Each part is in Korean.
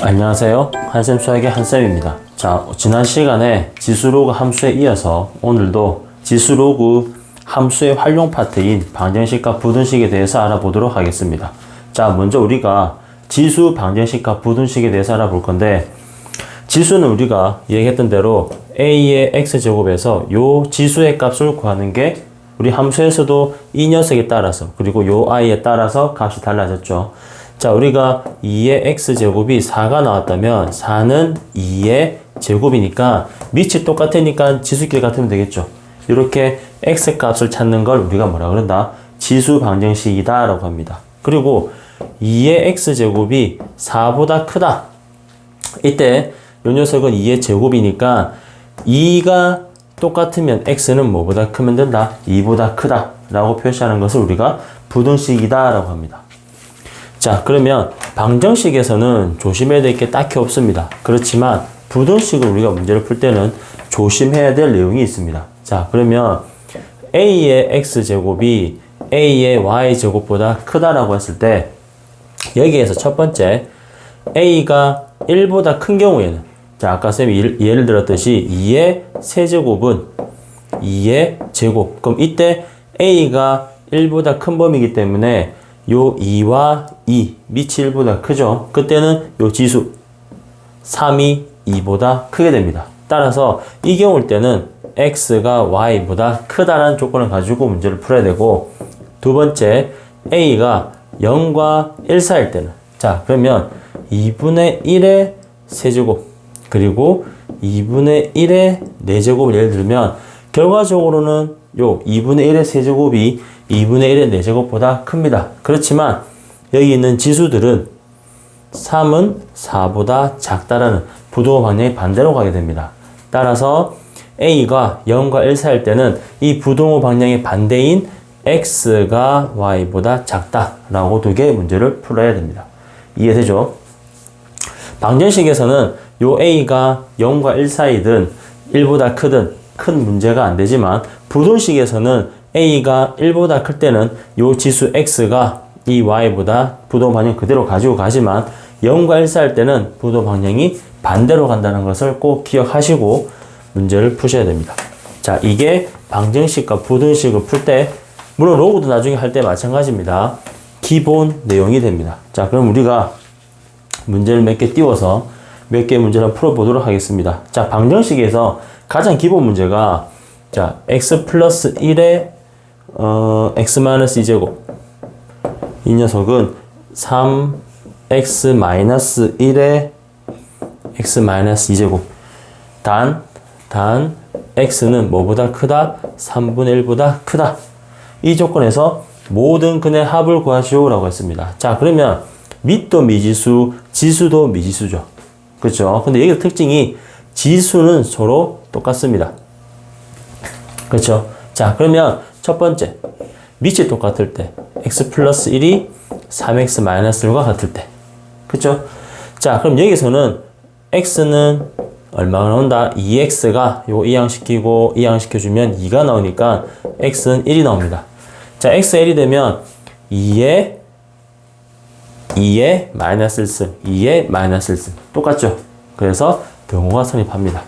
안녕하세요. 한쌤 수학의 한쌤입니다. 자, 지난 시간에 지수로그 함수에 이어서 오늘도 지수로그 함수의 활용 파트인 방정식과 부등식에 대해서 알아보도록 하겠습니다. 자, 먼저 우리가 지수, 방정식과 부등식에 대해서 알아볼 건데, 지수는 우리가 얘기했던 대로 a의 x제곱에서 요 지수의 값을 구하는 게 우리 함수에서도 이 녀석에 따라서 그리고 요 i에 따라서 값이 달라졌죠. 자, 우리가 2의 x제곱이 4가 나왔다면 4는 2의 제곱이니까 밑이 똑같으니까 지수끼리 같으면 되겠죠. 이렇게 x값을 찾는 걸 우리가 뭐라 그런다? 지수 방정식이다 라고 합니다. 그리고 2의 x제곱이 4보다 크다. 이때 이 녀석은 2의 제곱이니까 2가 똑같으면 x는 뭐보다 크면 된다? 2보다 크다 라고 표시하는 것을 우리가 부등식이다 라고 합니다. 자, 그러면 방정식에서는 조심해야 될 게 딱히 없습니다. 그렇지만 부등식을 우리가 문제를 풀 때는 조심해야 될 내용이 있습니다. 자, 그러면 a의 x제곱이 a의 y제곱보다 크다라고 했을 때 여기에서 첫 번째 a가 1보다 큰 경우에는, 자, 아까 쌤이 예를 들었듯이 2의 세제곱은 2의 제곱. 그럼 이때 a가 1보다 큰 범위이기 때문에 요 2와 2, 밑이 1보다 크죠. 그때는 요 지수 3이 2보다 크게 됩니다. 따라서 이 경우일 때는 x가 y보다 크다라는 조건을 가지고 문제를 풀어야 되고, 두 번째 a가 0과 1 사이일 때는, 자, 그러면 2분의 1의 세제곱 그리고 2분의 1의 4제곱을 예를 들면 결과적으로는 요 2분의 1의 세제곱이 2분의 1의 4제곱보다 큽니다. 그렇지만 여기 있는 지수들은 3은 4보다 작다라는 부등호 방향이 반대로 가게 됩니다. 따라서 a가 0과 1 사이일 때는 이 부등호 방향의 반대인 x가 y보다 작다라고 두 개의 문제를 풀어야 됩니다. 이해되죠? 방정식에서는 요 a가 0과 1 사이든 1보다 크든 큰 문제가 안 되지만 부등식에서는 a가 1보다 클 때는 요 지수 x가 이 y보다 부등호 방향 그대로 가지고 가지만 0과 1 사이일 때는 부등호 방향이 반대로 간다는 것을 꼭 기억하시고 문제를 푸셔야 됩니다. 자, 이게 방정식과 부등식을 풀 때, 물론 로그도 나중에 할 때 마찬가지입니다. 기본 내용이 됩니다. 자, 그럼 우리가 문제를 몇 개 띄워서 몇 개의 문제를 풀어보도록 하겠습니다. 자, 방정식에서 가장 기본 문제가, 자, x 플러스 1의 x 마이너스 2제곱. 이 녀석은 3x 마이너스 1의 x 마이너스 2제곱. 단 x는 뭐보다 크다? 3분의 1보다 크다. 이 조건에서 모든 근의 합을 구하시오 라고 했습니다. 자, 그러면 밑도 미지수, 지수도 미지수죠. 그렇죠? 근데 여기 특징이 지수는 서로 똑같습니다. 그렇죠? 자, 그러면 첫 번째 밑이 똑같을 때 x 플러스 1이 3x 마이너스 1과 같을 때, 그렇죠? 자, 그럼 여기서는 x는 얼마가 나온다? 2x가 요 이항시키고 이항시켜주면 2가 나오니까 x는 1이 나옵니다. 자, x가 1이 되면 2의 마이너스 1승, 2의 마이너스 1승 똑같죠? 그래서 등호가 성립합니다.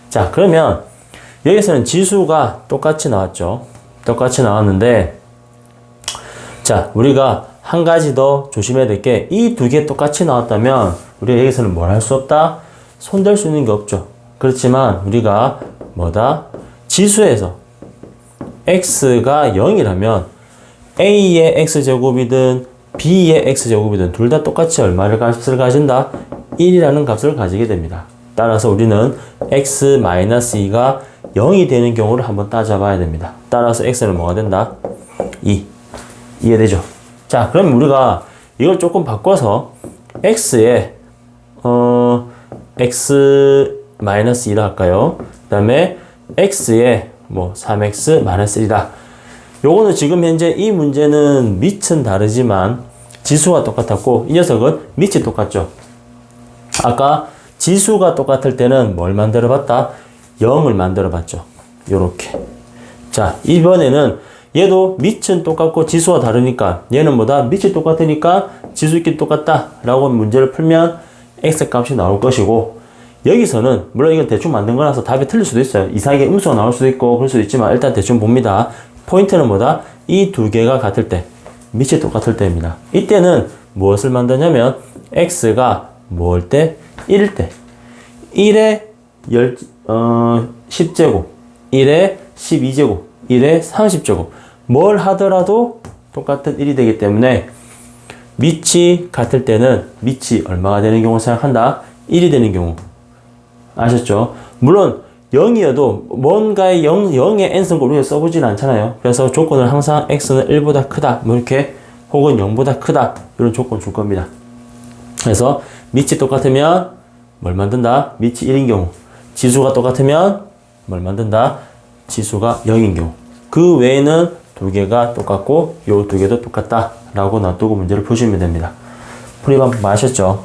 자, 그러면 여기서는 지수가 똑같이 나왔죠. 똑같이 나왔는데, 자, 우리가 한 가지 더 조심해야 될 게, 이 두 개 똑같이 나왔다면 우리가 여기서는 뭘 할 수 없다? 손댈 수 있는 게 없죠. 그렇지만 우리가 뭐다? 지수에서 x가 0이라면 a의 x제곱이든 b의 x제곱이든 둘 다 똑같이 얼마를 값을 가진다? 1이라는 값을 가지게 됩니다. 따라서 우리는 x-2가 0이 되는 경우를 한번 따져봐야 됩니다. 따라서 x는 뭐가 된다? 2. 이해되죠? 자, 그럼 우리가 이걸 조금 바꿔서 x에 x-2라 할까요? 그 다음에 x에 뭐 3x-1이다. 요거는 지금 현재 이 문제는 밑은 다르지만 지수가 똑같았고 이 녀석은 밑이 똑같죠. 아까 지수가 똑같을 때는 뭘 만들어 봤다? 0을 만들어 봤죠. 요렇게. 자, 이번에는 얘도 밑은 똑같고 지수가 다르니까 얘는 뭐다? 밑이 똑같으니까 지수끼리 똑같다 라고 문제를 풀면 x 값이 나올 것이고, 여기서는 물론 이건 대충 만든 거라서 답이 틀릴 수도 있어요. 이상하게 음수가 나올 수도 있고 그럴 수도 있지만 일단 대충 봅니다. 포인트는 뭐다? 이 두 개가 같을 때, 밑이 똑같을 때입니다. 이때는 무엇을 만드냐면 x가 뭐일 때? 1일 때. 1에 10제곱, 1에 12제곱, 1에 30제곱. 뭘 하더라도 똑같은 1이 되기 때문에 밑이 같을 때는 밑이 얼마가 되는 경우 생각한다? 1이 되는 경우. 아셨죠? 물론 0이어도 뭔가의 0의 n승을 우리가 써보진 않잖아요. 그래서 조건을 항상 x는 1보다 크다, 뭐 이렇게, 혹은 0보다 크다, 이런 조건 줄 겁니다. 그래서 밑이 똑같으면 뭘 만든다? 밑이 1인 경우. 지수가 똑같으면 뭘 만든다? 지수가 0인 경우. 그 외에는 두 개가 똑같고 요 두 개도 똑같다 라고 놔두고 문제를 푸시면 됩니다. 풀이방 마셨죠?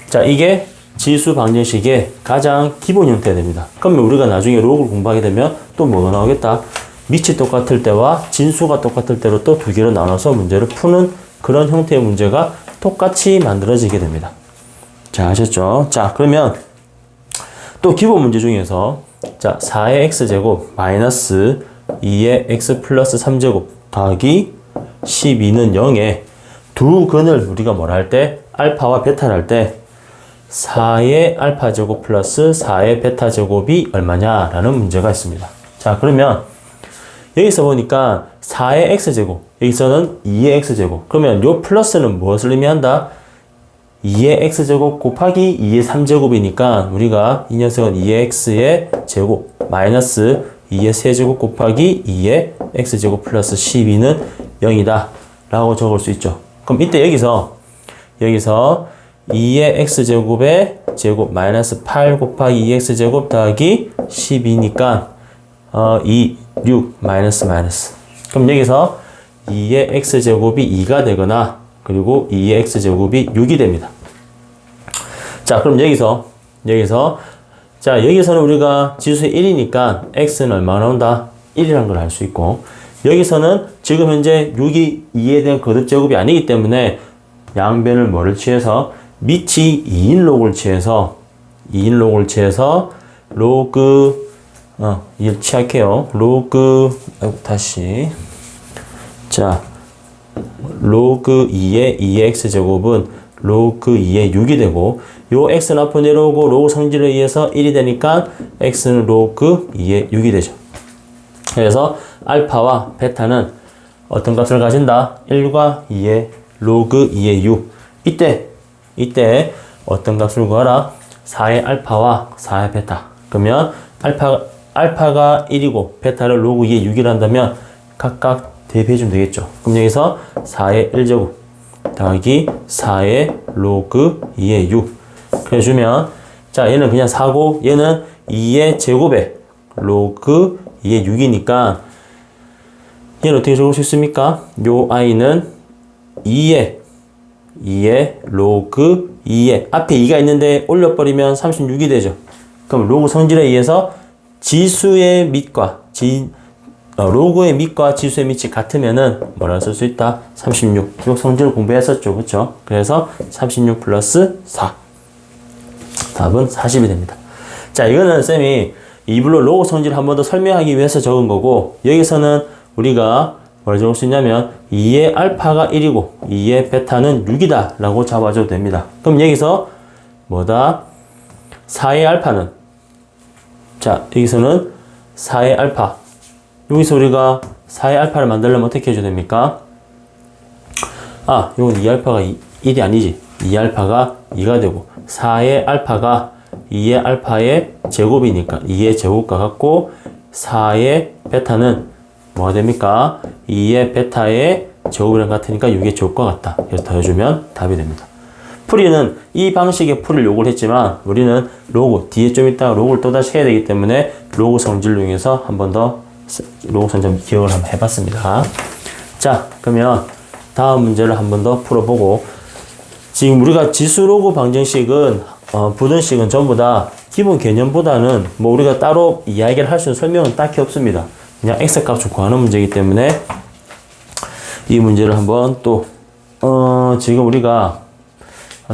자, 이게 지수 방정식의 가장 기본 형태가 됩니다. 그러면 우리가 나중에 로그를 공부하게 되면 또 뭐가 나오겠다? 밑이 똑같을 때와 진수가 똑같을 때로 또 두 개로 나눠서 문제를 푸는 그런 형태의 문제가 똑같이 만들어지게 됩니다. 자, 아셨죠? 자, 그러면 또 기본 문제 중에서 자, 4의 x제곱 마이너스 2의 x 플러스 3제곱 더하기 12는 0에 두 근을 우리가 뭐라 할 때? 알파와 베타를 할 때 4의 알파 제곱 플러스 4의 베타 제곱이 얼마냐? 라는 문제가 있습니다. 자, 그러면 여기서 보니까 4의 x제곱, 여기서는 2의 x제곱. 그러면 요 플러스는 무엇을 의미한다? 2의 x제곱 곱하기 2의 3제곱이니까 우리가 이 녀석은 2의 x의 제곱 마이너스 2의 세제곱 곱하기 2의 x제곱 플러스 12는 0이다 라고 적을 수 있죠. 그럼 이때 여기서 2의 x제곱의 제곱 마이너스 8 곱하기 2x제곱 더하기 12니까 2, 6 마이너스. 그럼 여기서 2의 x제곱이 2가 되거나 그리고 2의 x제곱이 6이 됩니다. 자, 그럼 여기서 자, 여기서는 우리가 지수의 1이니까 x는 얼마나 나온다? 1이라는 걸 알 수 있고, 여기서는 지금 현재 6이 2에 대한 거듭제곱이 아니기 때문에 양변을 뭐를 취해서 밑이 2인 록을 취해서 로그 이걸 취할게요. 로그 2의 x제곱은 로그 2의 6이 되고, 요 x는 앞으로 내려오고 로그 성질에 의해서 1이 되니까 x는 로그 2의 6이 되죠. 그래서 알파와 베타는 어떤 값을 가진다? 1과 2의 로그 2의 6. 이때 어떤 값을 구하라? 4의 알파와 4의 베타. 그러면 알파가 1이고 베타를 로그 2의 6이라 한다면 각각 대비해주면 되겠죠. 그럼 여기서 4의 1제곱 더하기 4의 로그 2의 6 그래주면, 자, 얘는 그냥 4고 얘는 2의 제곱에 로그 2의 6이니까 얘는 어떻게 적을 수 있습니까? 요 i는 2의 로그 2의 앞에 2가 있는데 올려버리면 36이 되죠. 그럼 로그 성질에 의해서 지수의 밑과 로그의 밑과 지수의 밑이 같으면은 뭐라 쓸 수 있다? 36. 요 성질을 공부했었죠. 그쵸? 그래서 36 플러스 4. 답은 40이 됩니다. 자, 이거는 쌤이 이불로 로그 성질을 한 번 더 설명하기 위해서 적은 거고, 여기서는 우리가 뭘 적을 수 있냐면 2의 알파가 1이고 2의 베타는 6이다 라고 잡아줘도 됩니다. 그럼 여기서 뭐다? 4의 알파는, 자, 여기서는 4의 알파, 여기서 우리가 4의 알파를 만들려면 어떻게 해줘야 됩니까? 이건 2알파가 1이 아니지. 2알파가 2가 되고 4의 알파가 2의 알파의 제곱이니까 2의 제곱과 같고, 4의 베타는 뭐가 됩니까? 2의 베타의 제곱이랑 같으니까 6의 제곱과 같다. 그래서 더해주면 답이 됩니다. 풀이는 이 방식의 풀이를 요구를 했지만 우리는 로그, 뒤에 좀 이따가 로그를 또다시 해야 되기 때문에 로그 성질을 이용해서 한 번 더 로그 성질 기억을 한번 해봤습니다. 자, 그러면 다음 문제를 한 번 더 풀어보고, 지금 우리가 지수 로그 방정식은 부등식은 전부 다 기본 개념보다는 뭐 우리가 따로 이야기를 할 수 있는 설명은 딱히 없습니다. 그냥 x 값을 구하는 문제이기 때문에 이 문제를 한번 또 지금 우리가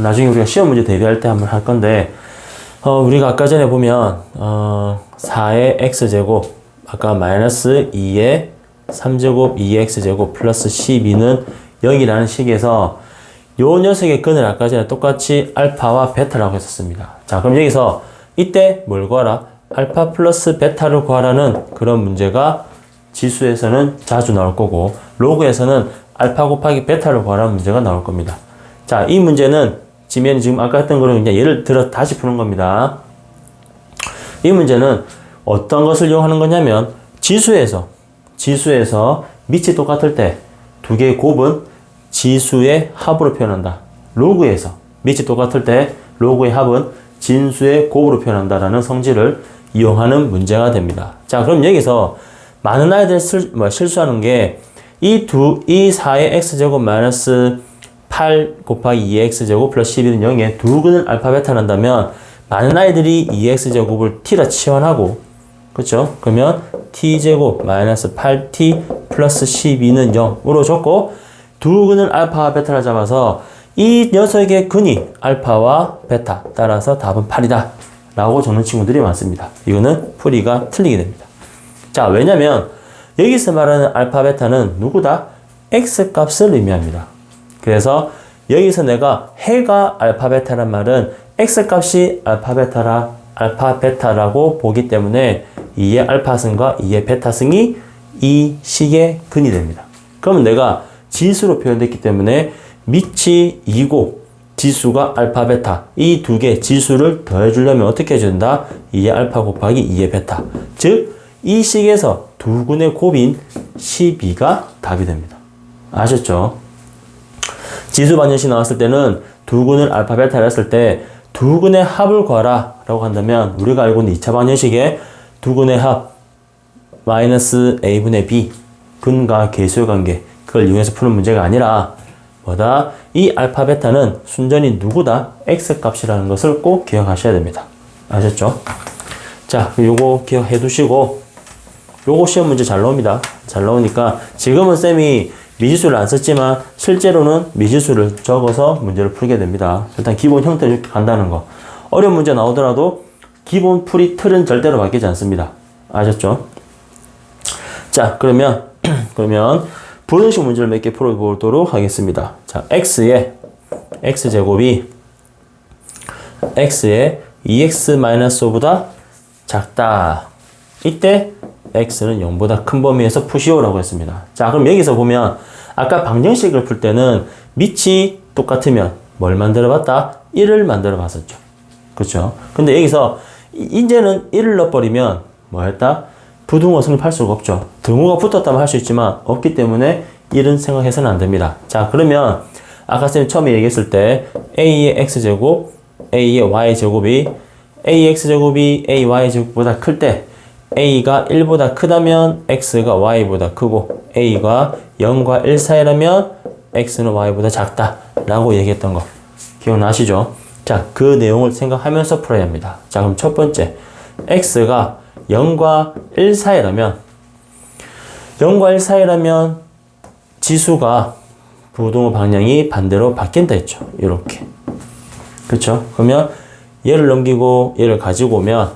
나중에 우리가 시험 문제 대비할 때 한번 할 건데, 우리가 아까 전에 보면, 4의 x제곱, 아까 마이너스 2의 3제곱 2의 x제곱 플러스 12는 0이라는 식에서 요 녀석의 근을 아까 전에 똑같이 알파와 베타라고 했었습니다. 자, 그럼 여기서 이때 뭘 구하라? 알파 플러스 베타를 구하라는 그런 문제가 지수에서는 자주 나올 거고, 로그에서는 알파 곱하기 베타를 구하라는 문제가 나올 겁니다. 자, 이 문제는 지면 지금 아까 했던 거를 그냥 예를 들어 다시 푸는 겁니다. 이 문제는 어떤 것을 이용하는 거냐면, 지수에서 밑이 똑같을 때 두 개의 곱은 지수의 합으로 표현한다. 로그에서 밑이 똑같을 때 로그의 합은 진수의 곱으로 표현한다라는 성질을 이용하는 문제가 됩니다. 자, 그럼 여기서 많은 아이들이 실수하는 게 이 4의 x제곱 마이너스 8 곱하기 2의 x제곱 플러스 12는 0에 두 근을 알파 베타를 한다면 많은 아이들이 2x제곱을 t라 치환하고, 그렇죠? 그러면 t제곱 마이너스 8t 플러스 12는 0으로 적고 두 근을 알파와 베타를 잡아서 이 녀석의 근이 알파와 베타 따라서 답은 8이다 라고 적는 친구들이 많습니다. 이거는 풀이가 틀리게 됩니다. 자, 왜냐면 여기서 말하는 알파 베타는 누구다? x 값을 의미합니다. 그래서 여기서 내가 해가 알파 베타란 말은 x 값이 알파 베타라고 보기 때문에 2의 알파승과 2의 베타승이 이 식의 근이 됩니다. 그러면 내가 지수로 표현됐기 때문에 밑이 2고 지수가 알파 베타, 이 두 개 지수를 더해주려면 어떻게 해준다? 2의 알파 곱하기 2의 베타, 즉 이 식에서 두 근의 곱인 12가 답이 됩니다. 아셨죠? 지수 반전식 나왔을 때는 두 근을 알파 베타를 했을 때 두 근의 합을 구하라 라고 한다면 우리가 알고 있는 2차 방정식의 두 근의 합 마이너스 a분의 b, 근과 계수의 관계, 그걸 이용해서 푸는 문제가 아니라 뭐다? 이 알파 베타는 순전히 누구다? x 값이라는 것을 꼭 기억하셔야 됩니다. 아셨죠? 자, 요거 기억해 두시고, 요거 시험 문제 잘 나옵니다. 잘 나오니까 지금은 쌤이 미지수를 안 썼지만 실제로는 미지수를 적어서 문제를 풀게 됩니다. 일단 기본 형태는 이렇게 간다는 거. 어려운 문제 나오더라도 기본 풀이 틀은 절대로 바뀌지 않습니다. 아셨죠? 자, 그러면 부등식 문제를 몇 개 풀어보도록 하겠습니다. 자, x제곱이 x의 2x-5보다 작다. 이때 x는 0보다 큰 범위에서 푸시오라고 했습니다. 자, 그럼 여기서 보면 아까 방정식을 풀 때는 밑이 똑같으면 뭘 만들어 봤다? 1을 만들어 봤었죠. 그렇죠? 근데 여기서 이제는 1을 넣어버리면 뭐 했다? 부등호 성립할 수가 없죠. 등호가 붙었다면 할 수 있지만 없기 때문에 1은 생각해서는 안 됩니다. 자, 그러면 아까 쌤이 처음에 얘기했을 때 a의 x제곱, a의 y제곱이 a의 x제곱이 a y제곱보다 클 때 a가 1보다 크다면 x가 y보다 크고 a가 0과 1 사이라면 x는 y보다 작다 라고 얘기했던 거 기억나시죠? 자, 그 내용을 생각하면서 풀어야 합니다. 자, 그럼 첫 번째 x가 0과 1 사이라면 지수가 부등호 방향이 반대로 바뀐다 했죠. 이렇게. 그렇죠? 그러면 얘를 넘기고 얘를 가지고 오면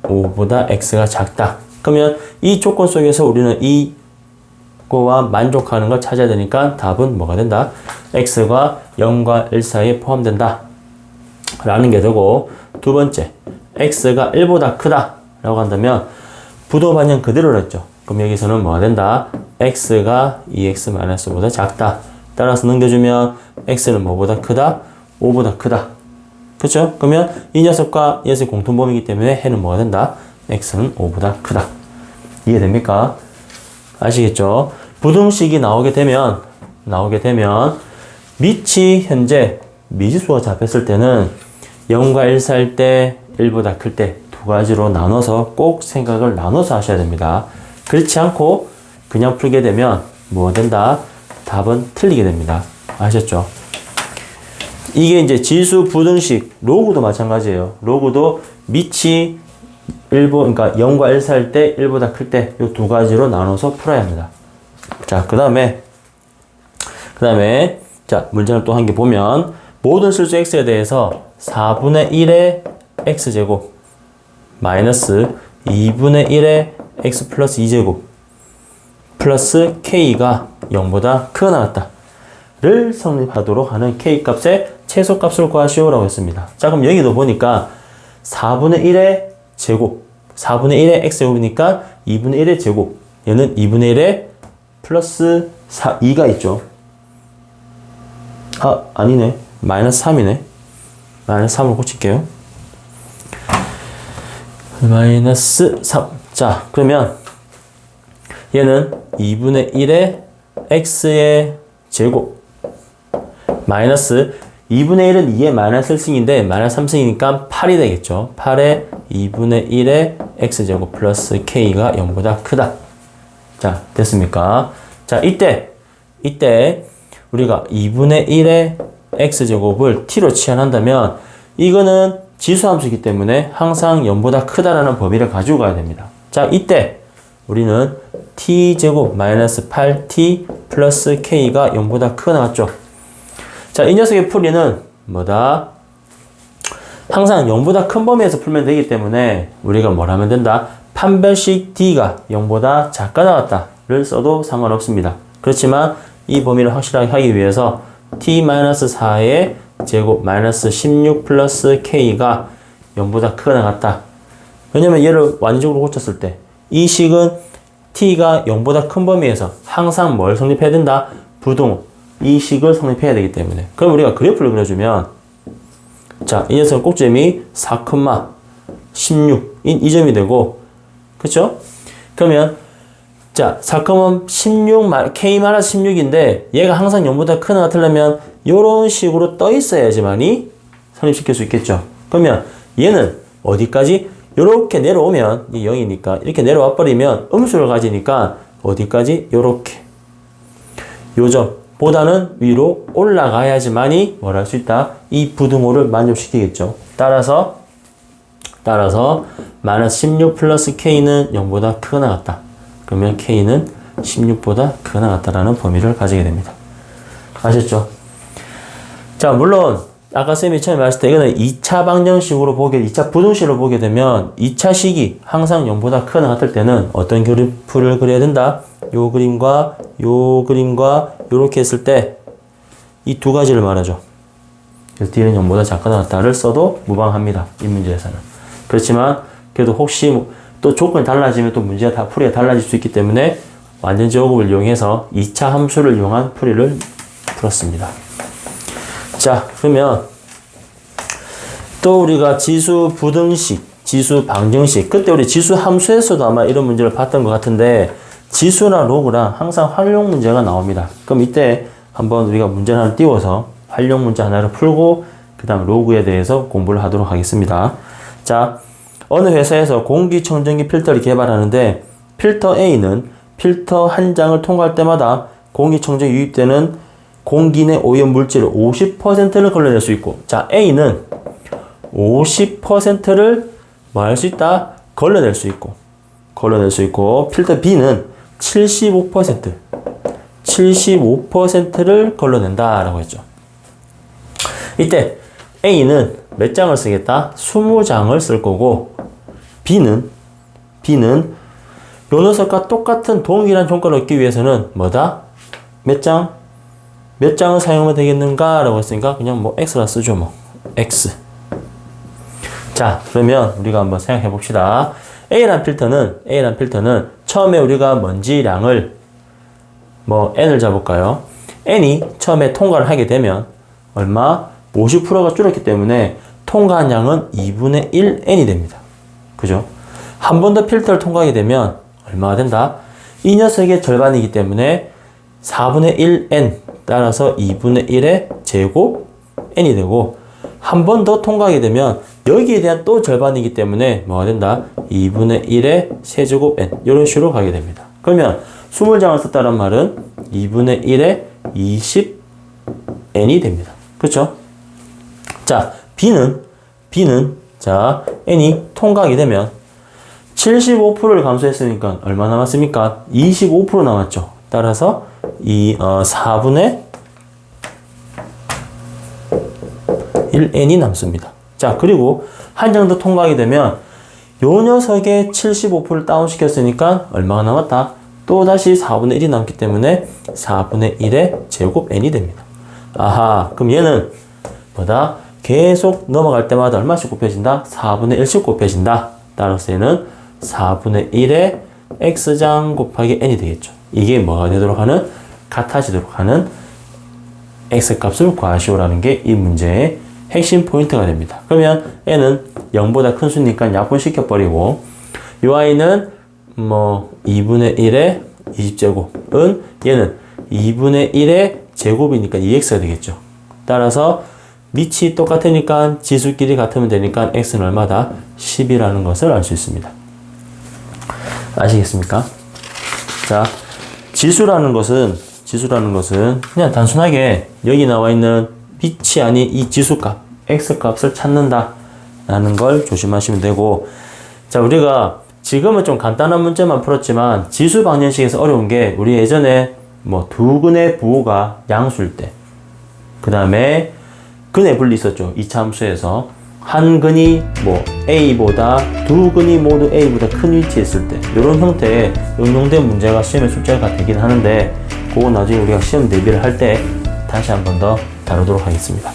5보다 x가 작다. 그러면 이 조건 속에서 우리는 이거와 만족하는 걸 찾아야 되니까 답은 뭐가 된다? x가 0과 1 사이에 포함된다 라는 게 되고, 두 번째 x가 1보다 크다 라고 한다면 부등호 방향 그대로 했죠. 그럼 여기서는 뭐가 된다? x가 2x-보다 작다. 따라서 넘겨주면 x는 뭐보다 크다? 5보다 크다. 그쵸? 그러면 이 녀석과 이 녀석의 공통범위이기 때문에 해는 뭐가 된다? x는 5보다 크다. 이해됩니까? 아시겠죠? 부등식이 나오게 되면 밑이 현재 미지수가 잡혔을 때는 0과 1 사이일 때 1보다 클 때 두 가지로 나눠서 꼭 생각을 나눠서 하셔야 됩니다. 그렇지 않고 그냥 풀게 되면 뭐가 된다? 답은 틀리게 됩니다. 아셨죠? 이게 이제 지수 부등식, 로그도 마찬가지예요. 로그도 밑이 그러니까 0과 1 사이일 때 1보다 클 때 이 두 가지로 나눠서 풀어야 합니다. 자, 그 다음에 자, 문제를 또 한 개 보면 모든 실수 x에 대해서 4분의 1의 x제곱 마이너스 2분의 1의 x 플러스 2제곱 플러스 k가 0보다 크거나 같다를 성립하도록 하는 k값의 최소값을 구하시오라고 했습니다. 자, 그럼 여기도 보니까 4분의 1의 제곱 4분의 1의 x제곱이니까 2분의 1의 제곱 얘는 2분의 1의 플러스 2가 있죠. 아니네. 마이너스 3이네. 마이너스 3으로 고칠게요. 마이너스 3. 자, 그러면 얘는 2분의 1의 x의 제곱 마이너스 2분의 1은 2의 마이너스 1승인데 마이너스 3승이니까 8이 되겠죠. 8의 2분의 1의 x제곱 플러스 k가 0보다 크다. 자, 됐습니까? 자, 이때 우리가 2분의 1의 x제곱을 t로 치환한다면 이거는 지수함수이기 때문에 항상 0보다 크다라는 범위를 가지고 가야 됩니다. 자, 이때 우리는 t제곱 마이너스 8t 플러스 k가 0보다 크거나 같죠? 자, 이 녀석의 풀이는 뭐다? 항상 0보다 큰 범위에서 풀면 되기 때문에 우리가 뭘 하면 된다? 판별식 d가 0보다 작거나 같다를 써도 상관없습니다. 그렇지만 이 범위를 확실하게 하기 위해서 t-4의 제곱 마이너스 16 플러스 k가 0보다 크거나 같다. 왜냐면 얘를 완전적으로 고쳤을 때 이 식은 t가 0보다 큰 범위에서 항상 뭘 성립해야 된다? 부동 이 식을 성립해야 되기 때문에. 그럼 우리가 그래프를 그려주면 자, 이 녀석 꼭점이 4,16인 이 점이 되고 그쵸? 그러면 자, 4,16 k-16인데 얘가 항상 0보다 크거나 같으려면 이런 식으로 떠 있어야지만이 성립시킬 수 있겠죠. 그러면 얘는 어디까지? 이렇게 내려오면 이 0이니까 이렇게 내려와 버리면 음수를 가지니까 어디까지? 요렇게 요점 보다는 위로 올라가야지만이 뭘 할 수 있다? 이 부등호를 만족시키겠죠. 따라서 마이너스 16 플러스 k는 0보다 크거나 같다. 그러면 k는 16보다 크거나 같다라는 범위를 가지게 됩니다. 아셨죠? 자, 물론 아까 쌤이 처음에 말했을 때 이거는 2차 방정식으로 2차 부등식으로 보게 되면 2차 식이 항상 0보다 크거나 같을 때는 어떤 그래프를 그려야 된다? 요 그림과 요렇게 했을 때 이 두 가지를 말하죠. 그래서 D는 0보다 작거나 같다를 써도 무방합니다. 이 문제에서는. 그렇지만 그래도 혹시 또 조건이 달라지면 또 문제가 풀이가 달라질 수 있기 때문에 완전 제곱을 이용해서 2차 함수를 이용한 풀이를 풀었습니다. 자, 그러면 또 우리가 지수 부등식, 지수 방정식, 그때 우리 지수 함수에서도 아마 이런 문제를 봤던 것 같은데 지수나 로그랑 항상 활용 문제가 나옵니다. 그럼 이때 한번 우리가 문제 하나를 띄워서 활용 문제 하나를 풀고 그 다음 로그에 대해서 공부를 하도록 하겠습니다. 자, 어느 회사에서 공기청정기 필터를 개발하는데 필터 A는 필터 한 장을 통과할 때마다 공기청정기 유입되는 공기 내 오염 물질을 50%를 걸러낼 수 있고, 자, A는 50%를 뭐 할 수 있다? 걸러낼 수 있고, 필터 B는 75%를 걸러낸다 라고 했죠. 이때 A는 몇 장을 쓰겠다? 20장을 쓸 거고, B는 요 녀석과 똑같은 동일한 종가를 얻기 위해서는 뭐다? 몇 장을 사용하면 되겠는가? 라고 했으니까 그냥 뭐 X라 쓰죠, 뭐. X. 자, 그러면 우리가 한번 생각해 봅시다. A란 필터는 처음에 우리가 먼지량을 뭐 N을 잡을까요? N이 처음에 통과를 하게 되면 얼마? 50%가 줄었기 때문에 통과한 양은 2분의 1N이 됩니다. 그죠? 한 번 더 필터를 통과하게 되면 얼마가 된다? 이 녀석의 절반이기 때문에 4분의 1N 따라서 2분의 1의 제곱 N이 되고, 한 번 더 통과하게 되면 여기에 대한 또 절반이기 때문에 뭐가 된다? 2분의 1의 세제곱 N 이런 식으로 가게 됩니다. 그러면 20장을 썼다는 말은 2분의 1의 20N이 됩니다. 그렇죠? 자, B는 자, N이 통과하게 되면 75%를 감소했으니까 얼마 남았습니까? 25% 남았죠. 따라서 4분의 1n이 남습니다. 자, 그리고 한 장 더 통과하게 되면 요 녀석의 75%를 다운시켰으니까 얼마가 남았다? 또다시 4분의 1이 남기 때문에 4분의 1의 제곱 n이 됩니다. 아하, 그럼 얘는 뭐다? 계속 넘어갈 때마다 얼마씩 곱해진다? 4분의 1씩 곱해진다. 따라서 얘는 4분의 1의 x장 곱하기 n이 되겠죠. 이게 뭐가 되도록 하는? 같아지도록 하는 x값을 구하시오라는 게 이 문제의 핵심 포인트가 됩니다. 그러면 n은 0보다 큰 수니까 약분시켜버리고 이 a는 뭐 2분의 1의 20제곱은 얘는 2분의 1의 제곱이니까 2x가 되겠죠. 따라서 밑이 똑같으니까 지수끼리 같으면 되니까 x는 얼마다? 10이라는 것을 알 수 있습니다. 아시겠습니까? 자, 지수라는 것은 그냥 단순하게 여기 나와 있는 밑이 아닌 이 지수값, x값을 찾는다 라는 걸 조심하시면 되고, 자, 우리가 지금은 좀 간단한 문제만 풀었지만 지수 방정식에서 어려운 게 우리 예전에 뭐 두 근의 부호가 양수일 때, 그 다음에 근의 분리 있었죠. 2차 함수에서 한 근이 뭐 a보다 두 근이 모두 a보다 큰 위치에 있을 때 이런 형태의 응용된 문제가 시험에 출제가 되긴 하는데 그건 나중에 우리가 시험 대비를 할 때 다시 한 번 더 다루도록 하겠습니다.